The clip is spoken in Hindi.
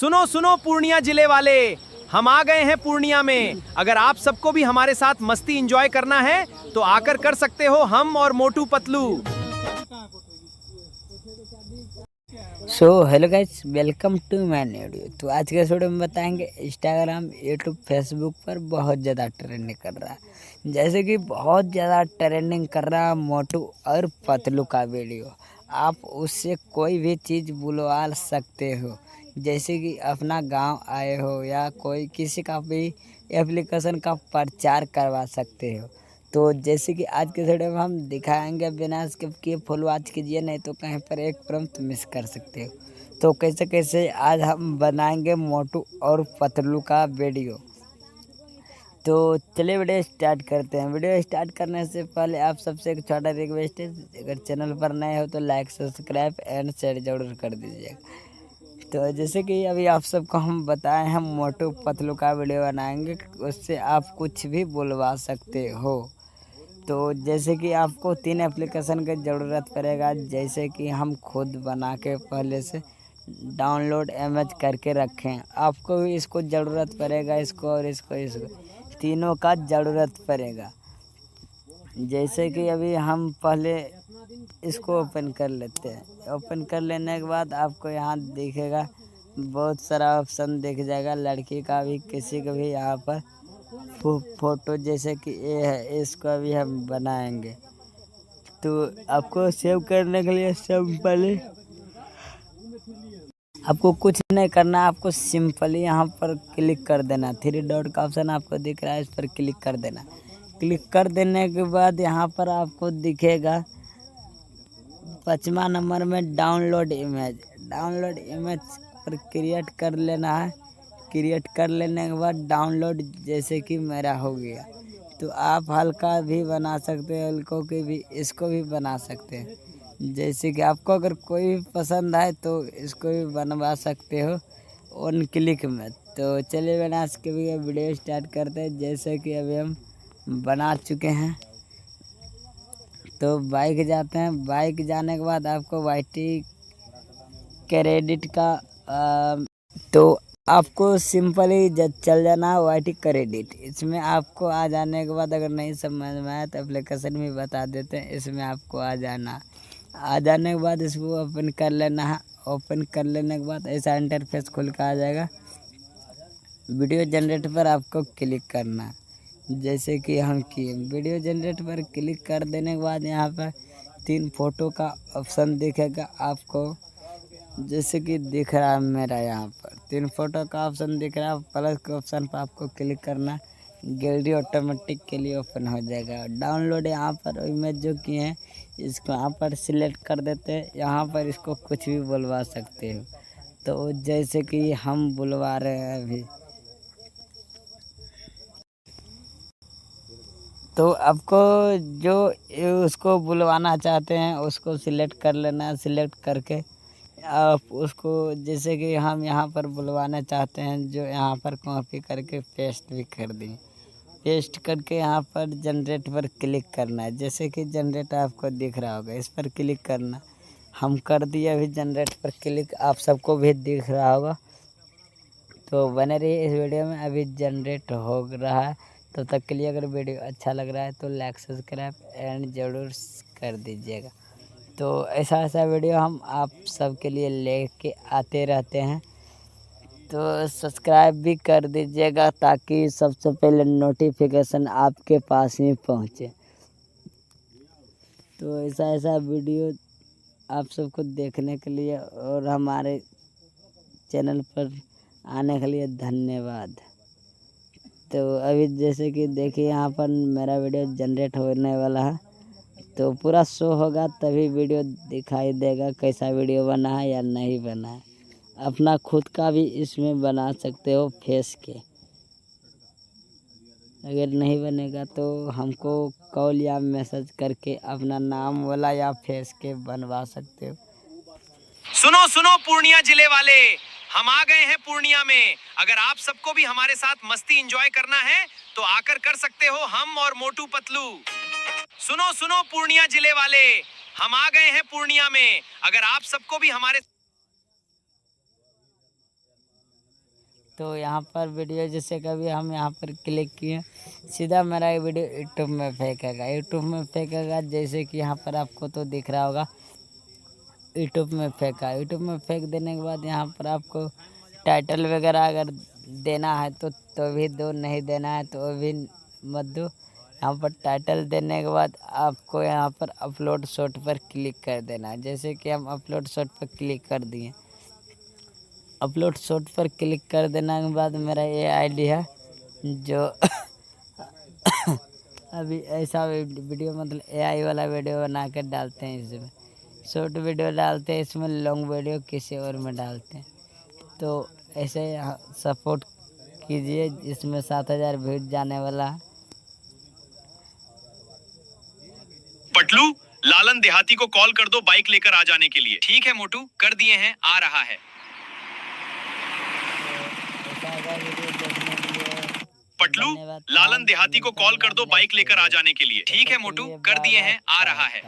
सुनो सुनो पूर्णिया जिले वाले, हम आ गए हैं पूर्णिया में। अगर आप सबको भी हमारे साथ मस्ती एंजॉय करना है तो आकर कर सकते हो हम और Motu Patlu. So hello guys, welcome to my new video. तो आज के वीडियो में बताएंगे इंस्टाग्राम, यूट्यूब, फेसबुक पर बहुत ज़्यादा ट्रेंडिंग कर रहा है। जैसे कि बहुत ज़्यादा ट्रेंडिंग कर रहा है मोटू और पतलू का वीडियो। आप उससे कोई भी चीज़ बुलवा सकते हो, जैसे कि अपना गांव आए हो या कोई किसी का भी एप्लीकेशन का प्रचार करवा सकते हो। तो जैसे कि आज के वीडियो में हम दिखाएंगे, बिना स्किप किए फुल वॉच कीजिए, नहीं तो कहीं पर एक प्रम्प्ट मिस कर सकते हो। तो कैसे कैसे आज हम बनाएंगे मोटू और पतलू का वीडियो। तो चलिए वीडियो स्टार्ट करते हैं। वीडियो स्टार्ट करने से पहले आप सबसे एक छोटा रिक्वेस्ट है, अगर चैनल पर नए हो तो लाइक, सब्सक्राइब एंड शेयर जरूर कर दीजिएगा। तो जैसे कि अभी आप सबको हम बताए हैं मोटू पतलू का वीडियो बनाएंगे, उससे आप कुछ भी बुलवा सकते हो। तो जैसे कि आपको 3 एप्लीकेशन की ज़रूरत पड़ेगा, जैसे कि हम खुद बना के पहले से डाउनलोड इमेज करके रखें। आपको भी इसको ज़रूरत पड़ेगा, इसको और इसको तीनों का ज़रूरत पड़ेगा। जैसे कि अभी हम पहले इसको ओपन कर लेते हैं। ओपन कर लेने के बाद आपको यहाँ दिखेगा, बहुत सारा ऑप्शन दिख जाएगा, लड़की का भी, किसी का भी। यहाँ पर फोटो जैसे कि ये है, इसको भी हम बनाएंगे। तो आपको सेव करने के लिए सिंपली आपको कुछ नहीं करना, आपको सिंपली यहाँ पर क्लिक कर देना। 3 डॉट का ऑप्शन आपको दिख रहा है, इस पर क्लिक कर देना। क्लिक कर देने के बाद यहाँ पर आपको दिखेगा 5वां नंबर में डाउनलोड इमेज। डाउनलोड इमेज पर क्रिएट कर लेना है। क्रिएट कर लेने के बाद डाउनलोड, जैसे कि मेरा हो गया। तो आप हल्का भी बना सकते हैं, हल्कों के भी, इसको भी बना सकते हैं। जैसे कि आपको अगर कोई भी पसंद आए तो इसको भी बनवा सकते हो ऑन क्लिक में। तो चलिए बना इसके भी वीडियो स्टार्ट करते हैं। जैसे कि अभी हम बना चुके हैं, तो बाइक जाते हैं। बाइक जाने के बाद आपको वाईटी क्रेडिट का तो आपको सिंपली चल जाना है वाईटी क्रेडिट। इसमें आपको आ जाने के बाद, अगर नहीं समझ में आया तो एप्लीकेशन भी बता देते हैं, इसमें आपको आ जाना। आ जाने के बाद इसको ओपन कर लेना है। ओपन कर लेने के बाद ऐसा इंटरफेस खुल कर आ जाएगा। वीडियो जनरेट पर आपको क्लिक करना है, जैसे कि हम किए। वीडियो जनरेट पर क्लिक कर देने के बाद यहाँ पर 3 फोटो का ऑप्शन दिखेगा आपको, जैसे कि दिख रहा है मेरा। यहाँ पर 3 फोटो का ऑप्शन दिख रहा है, प्लस के ऑप्शन पर आपको क्लिक करना। गैलरी ऑटोमेटिक के लिए ओपन हो जाएगा। डाउनलोड यहाँ पर इमेज जो किए हैं, इसको यहाँ पर सिलेक्ट कर देते हैं। यहाँ पर इसको कुछ भी बुलवा सकते हो। तो जैसे कि हम बुलवा रहे हैं अभी, तो आपको जो उसको बुलवाना चाहते हैं उसको सिलेक्ट कर लेना है। सिलेक्ट करके आप उसको, जैसे कि हम यहाँ पर बुलवाना चाहते हैं, जो यहाँ पर कॉपी करके पेस्ट भी कर दें। पेस्ट करके यहाँ पर जनरेट पर क्लिक करना है, जैसे कि जनरेट आपको दिख रहा होगा, इस पर क्लिक करना। हम कर दिए अभी जनरेट पर क्लिक, आप सबको भी दिख रहा होगा। तो बने रहिए इस वीडियो में, अभी जनरेट हो रहा है। तब तक के लिए अगर वीडियो अच्छा लग रहा है तो लाइक, सब्सक्राइब एंड ज़रूर कर दीजिएगा। तो ऐसा ऐसा वीडियो हम आप सब के लिए लेके आते रहते हैं, तो सब्सक्राइब भी कर दीजिएगा ताकि सबसे पहले नोटिफिकेशन आपके पास ही पहुंचे। तो ऐसा ऐसा वीडियो आप सबको देखने के लिए और हमारे चैनल पर आने के लिए धन्यवाद। तो अभी जैसे कि देखिए, यहाँ पर मेरा वीडियो जनरेट होने वाला है, तो पूरा शो होगा तभी वीडियो दिखाई देगा कैसा वीडियो बना है या नहीं बना है। अपना खुद का भी इसमें बना सकते हो फेस के। अगर नहीं बनेगा तो हमको कॉल या मैसेज करके अपना नाम वाला या फेस के बनवा सकते हो। सुनो सुनो पूर्णिया जिले वाले, हम आ गए हैं पूर्णिया में। अगर आप सबको भी हमारे साथ मस्ती एंजॉय करना है तो आकर कर सकते हो हम और मोटू पतलू। सुनो सुनो पूर्णिया जिले वाले, हम आ गए हैं पूर्णिया में। अगर आप सबको भी हमारे तो यहाँ पर वीडियो जैसे कभी हम यहाँ पर क्लिक किए, सीधा मेरा ये वीडियो यूट्यूब में फेंकेगा। यूट्यूब में फेंकेगा जैसे कि यहाँ पर आपको तो दिख रहा होगा, यूट्यूब में फेंका। यूट्यूब में फेंक देने के बाद यहाँ पर आपको टाइटल वगैरह अगर देना है तो भी दो, नहीं देना है तो भी मत दो। यहाँ पर टाइटल देने के बाद आपको यहाँ पर अपलोड शॉट पर क्लिक कर देना है। जैसे कि हम अपलोड शॉट पर क्लिक कर दिए। अपलोड शॉट पर क्लिक कर देने के बाद मेरा ये आईडी है जो अभी ऐसा वीडियो मतलब एआई वाला वीडियो बना कर डालते हैं, इसमें शॉर्ट वीडियो डालते हैं, इसमें लॉन्ग वीडियो किसी और में डालते हैं। तो ऐसे सपोर्ट कीजिए, इसमें 7,000 व्यूज जाने वाला है। पटलू, लालन देहाती को कॉल कर दो बाइक लेकर आ जाने के लिए। ठीक है मोटू, कर दिए हैं, आ रहा है। पटलू, लालन देहाती को कॉल कर दो बाइक लेकर आ जाने के लिए। ठीक है मोटू, कर दिए हैं, आ रहा है।